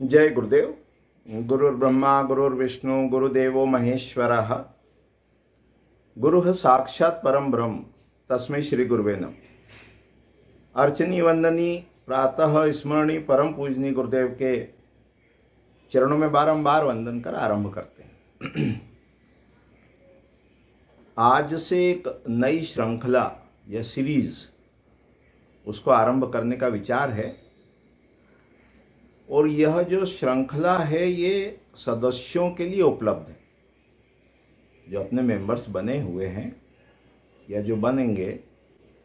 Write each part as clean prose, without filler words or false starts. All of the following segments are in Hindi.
जय गुरुदेव। गुरुर्ब्रह्मा गुरुर्विष्णु गुरुदेवो महेश्वरः। गुरुः साक्षात् परम ब्रह्म तस्मै श्री गुरुवे नमः। अर्चनी वंदनी प्रातः स्मरणी परम पूजनी गुरुदेव के चरणों में बारंबार वंदन कर आरंभ करते हैं। आज से एक नई श्रृंखला या सीरीज उसको आरंभ करने का विचार है और यह जो श्रृंखला है ये सदस्यों के लिए उपलब्ध है। जो अपने मेंबर्स बने हुए हैं या जो बनेंगे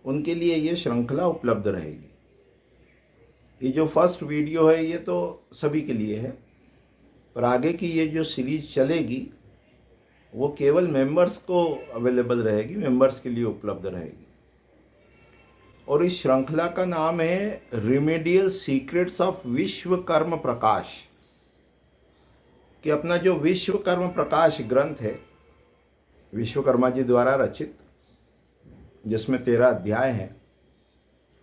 उनके लिए ये श्रृंखला उपलब्ध रहेगी। ये जो फर्स्ट वीडियो है ये तो सभी के लिए है, पर आगे की ये जो सीरीज चलेगी वो केवल मेंबर्स को अवेलेबल रहेगी, मेंबर्स के लिए उपलब्ध रहेगी। और इस श्रृंखला का नाम है रिमेडियल सीक्रेट्स ऑफ विश्वकर्म प्रकाश। कि अपना जो विश्वकर्म प्रकाश ग्रंथ है विश्वकर्मा जी द्वारा रचित, जिसमें 13 अध्याय हैं,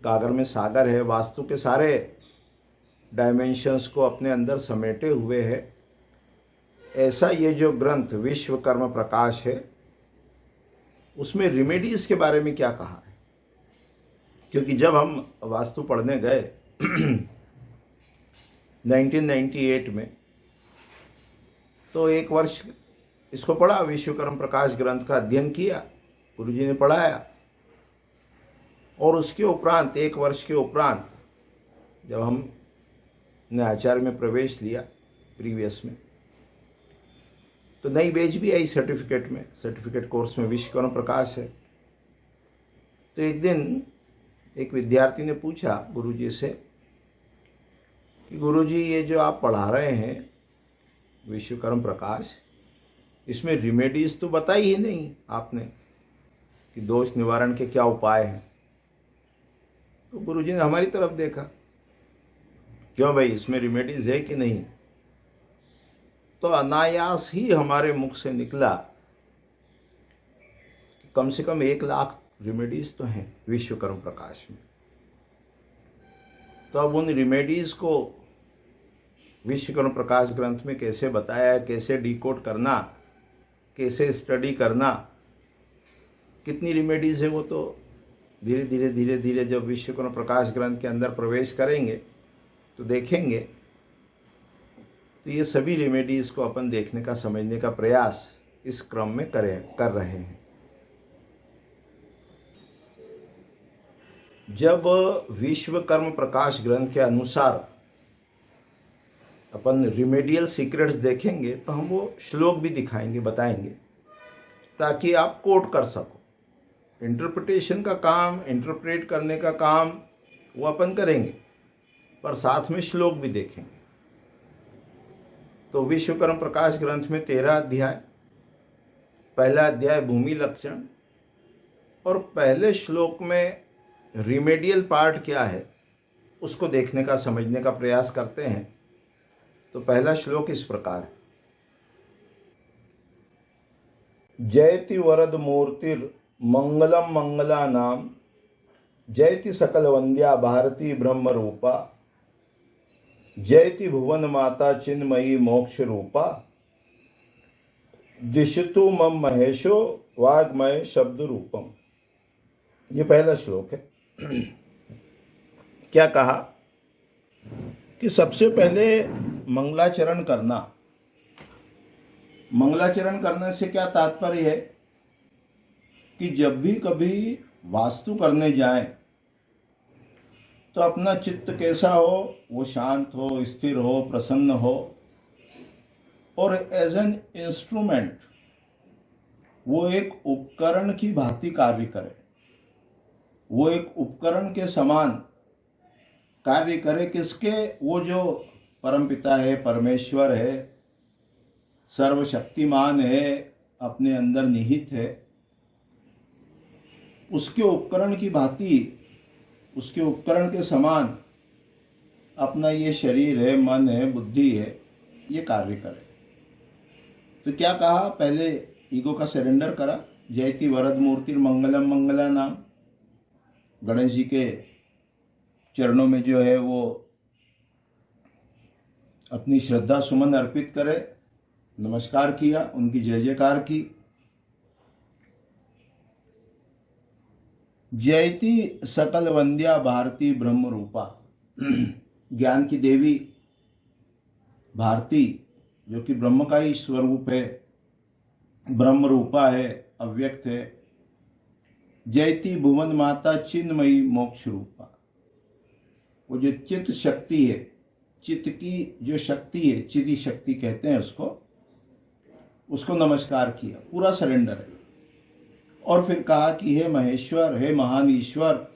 गागर में सागर है, वास्तु के सारे डायमेंशंस को अपने अंदर समेटे हुए है, ऐसा ये जो ग्रंथ विश्वकर्म प्रकाश है उसमें रिमेडीज के बारे में क्या कहा है। क्योंकि जब हम वास्तु पढ़ने गए 1998 में, तो एक वर्ष इसको पढ़ा, विश्वकर्म प्रकाश ग्रंथ का अध्ययन किया, गुरुजी ने पढ़ाया। और उसके उपरांत एक वर्ष के उपरांत जब हमने आचार्य में प्रवेश लिया प्रीवियस में, तो नई बैच भी आई सर्टिफिकेट कोर्स में विश्वकर्म प्रकाश है। तो एक दिन एक विद्यार्थी ने पूछा गुरुजी से कि गुरुजी ये जो आप पढ़ा रहे हैं विश्वकर्म प्रकाश, इसमें रिमेडीज तो बताई ही नहीं आपने कि दोष निवारण के क्या उपाय हैं। तो गुरुजी ने हमारी तरफ देखा, क्यों भाई इसमें रिमेडीज है कि नहीं। तो अनायास ही हमारे मुख से निकला कि कम से कम 1 लाख रिमेडीज तो हैं विश्वकर्म प्रकाश में। तो अब उन रिमेडीज को विश्वकर्म प्रकाश ग्रंथ में कैसे बताया, कैसे डिकोड करना, कैसे स्टडी करना, कितनी रिमेडीज है, वो तो धीरे धीरे जब विश्वकर्म प्रकाश ग्रंथ के अंदर प्रवेश करेंगे तो देखेंगे। तो ये सभी रेमेडीज को अपन देखने का, समझने का प्रयास इस क्रम में कर रहे हैं। जब विश्वकर्म प्रकाश ग्रंथ के अनुसार अपन रिमेडियल सीक्रेट्स देखेंगे तो हम वो श्लोक भी दिखाएंगे, बताएंगे, ताकि आप कोट कर सको। इंटरप्रिटेशन का काम, इंटरप्रेट करने का काम वो अपन करेंगे, पर साथ में श्लोक भी देखेंगे। तो विश्वकर्म प्रकाश ग्रंथ में 13 अध्याय, पहला अध्याय भूमि लक्षण, और पहले श्लोक में रिमेडियल पार्ट क्या है उसको देखने का, समझने का प्रयास करते हैं। तो पहला श्लोक इस प्रकार है। जयति वरद मूर्तिर मंगलम मंगला नाम, जयति सकल वंद्या भारती ब्रह्म रूपा, जयति भुवन माता चिन्मयी मोक्ष रूपा, दिशतु मम महेशो वाग्मय शब्द रूपम। ये पहला श्लोक है। क्या कहा कि सबसे पहले मंगलाचरण करना। मंगलाचरण करने से क्या तात्पर्य है कि जब भी कभी वास्तु करने जाएं तो अपना चित्त कैसा हो, वो शांत हो, स्थिर हो, प्रसन्न हो, और एज एन इंस्ट्रूमेंट वो एक उपकरण की भांति कार्य करे, वो एक उपकरण के समान कार्य करे। किसके? वो जो परमपिता है, परमेश्वर है, सर्वशक्तिमान है, अपने अंदर निहित है, उसके उपकरण की भांति, उसके उपकरण के समान अपना ये शरीर है, मन है, बुद्धि है, ये कार्य करे। तो क्या कहा? पहले ईगो का सरेंडर करा। जयति वरद मूर्तिर मंगलम मंगला नाम, गणेश जी के चरणों में जो है वो अपनी श्रद्धा सुमन अर्पित करे, नमस्कार किया, उनकी जय जयकार की। जयति सकल वंद्या भारती ब्रह्म रूपा, ज्ञान की देवी भारती जो कि ब्रह्म का ही स्वरूप है, ब्रह्म रूपा है, अव्यक्त है। जयति भुवन माता चिन्मयी मोक्ष रूपा, वो जो चित्त शक्ति है, चित्त की जो शक्ति है, चिदी शक्ति कहते हैं उसको नमस्कार किया, पूरा सरेंडर है। और फिर कहा कि हे महेश्वर, हे महान ईश्वर,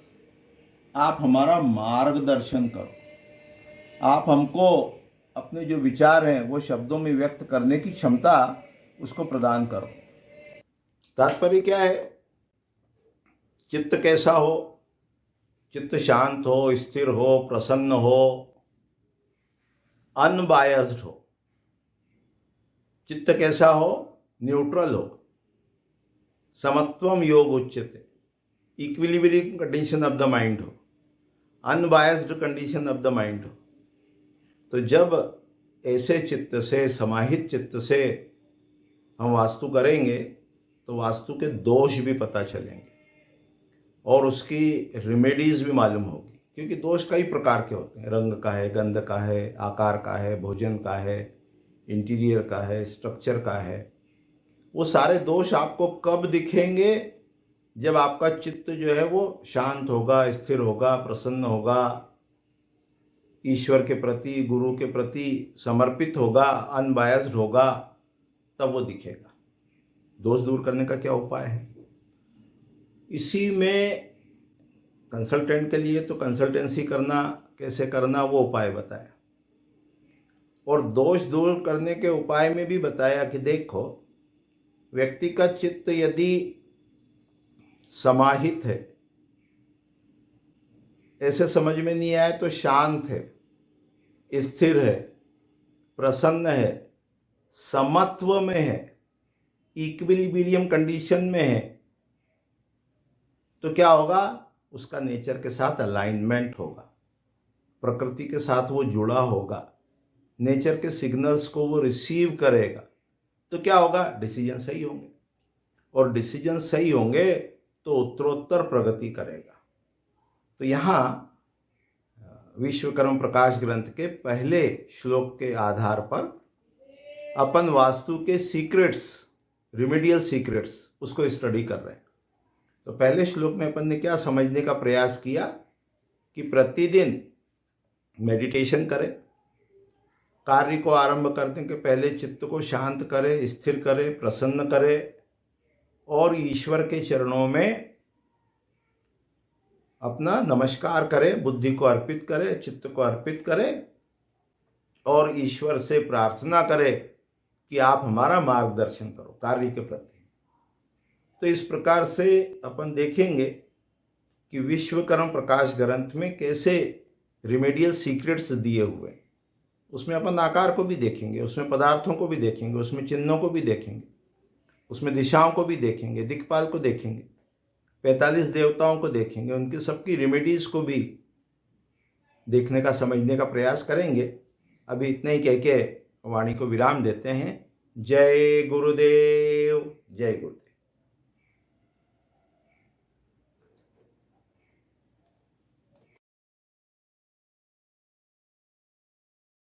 आप हमारा मार्गदर्शन करो, आप हमको अपने जो विचार हैं वो शब्दों में व्यक्त करने की क्षमता उसको प्रदान करो। तात्पर्य क्या है? चित्त कैसा हो? चित्त शांत हो, स्थिर हो, प्रसन्न हो, अनबायस्ड हो। चित्त कैसा हो? न्यूट्रल हो, समत्वम योग उच्यते, equilibrium condition of the mind हो, unbiased condition of the mind हो। तो जब ऐसे चित्त से, समाहित चित्त से हम वास्तु करेंगे तो वास्तु के दोष भी पता चलेंगे और उसकी रेमेडीज भी मालूम होगी, क्योंकि दोष कई प्रकार के होते हैं। रंग का है, गंध का है, आकार का है, भोजन का है, इंटीरियर का है, स्ट्रक्चर का है। वो सारे दोष आपको कब दिखेंगे? जब आपका चित्त जो है वो शांत होगा, स्थिर होगा, प्रसन्न होगा, ईश्वर के प्रति, गुरु के प्रति समर्पित होगा, अनबायस्ड होगा, तब वो दिखेगा। दोष दूर करने का क्या उपाय है? इसी में कंसल्टेंट के लिए तो कंसल्टेंसी करना, कैसे करना, वो उपाय बताया। और दोष दूर करने के उपाय में भी बताया कि देखो, व्यक्ति का चित्त यदि समाहित है, ऐसे समझ में नहीं आए तो शांत है, स्थिर है, प्रसन्न है, समत्व में है, इक्विलिब्रियम कंडीशन में है, तो क्या होगा? उसका नेचर के साथ अलाइनमेंट होगा, प्रकृति के साथ वो जुड़ा होगा, नेचर के सिग्नल्स को वो रिसीव करेगा। तो क्या होगा? डिसीजन सही होंगे, और डिसीजन सही होंगे तो उत्तरोत्तर प्रगति करेगा। तो यहाँ विश्वकर्म प्रकाश ग्रंथ के पहले श्लोक के आधार पर अपन वास्तु के सीक्रेट्स, रिमेडियल सीक्रेट्स, उसको स्टडी कर रहे हैं। तो पहले श्लोक में अपन ने क्या समझने का प्रयास किया कि प्रतिदिन मेडिटेशन करें, कार्य को आरंभ करने के पहले चित्त को शांत करे, स्थिर करे, प्रसन्न करे, और ईश्वर के चरणों में अपना नमस्कार करे, बुद्धि को अर्पित करे, चित्त को अर्पित करे, और ईश्वर से प्रार्थना करे कि आप हमारा मार्गदर्शन करो कार्य के प्रति। तो इस प्रकार से अपन देखेंगे कि विश्वकर्म प्रकाश ग्रंथ में कैसे रिमेडियल सीक्रेट्स दिए हुए। उसमें अपन आकार को भी देखेंगे, उसमें पदार्थों को भी देखेंगे, उसमें चिन्हों को भी देखेंगे, उसमें दिशाओं को भी देखेंगे, दिक्पाल को देखेंगे, 45 देवताओं को देखेंगे, उनकी सबकी रेमेडीज को भी देखने का, समझने का प्रयास करेंगे। अभी इतने ही कह के वाणी को विराम देते हैं। जय गुरुदेव, जय गुरुदेव।